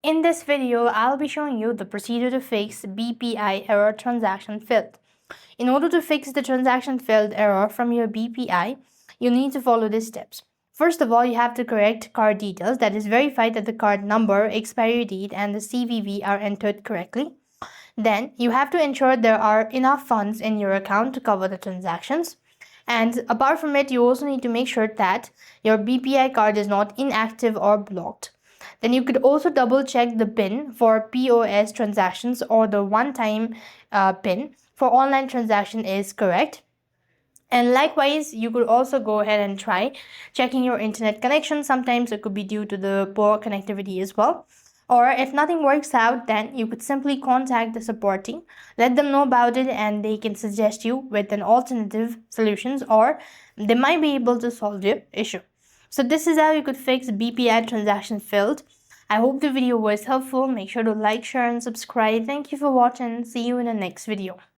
In this video, I'll be showing you the procedure to fix BPI error transaction failed. In order to fix the transaction failed error from your BPI, you need to follow these steps. First of all, you have to correct card details, that is, verify that the card number, expiry date, and the CVV are entered correctly. Then, you have to ensure there are enough funds in your account to cover the transactions. And apart from it, you also need to make sure that your BPI card is not inactive or blocked. Then you could also double check the PIN for POS transactions or the one-time PIN for online transaction is correct. And likewise, you could also go ahead and try checking your internet connection. Sometimes it could be due to the poor connectivity as well. Or if nothing works out, then you could simply contact the support team, let them know about it, and they can suggest you with an alternative solutions, or they might be able to solve your issue. So this is how you could fix BPI transaction failed. I hope the video was helpful. Make sure to like, share, and subscribe. Thank you for watching. See you in the next video.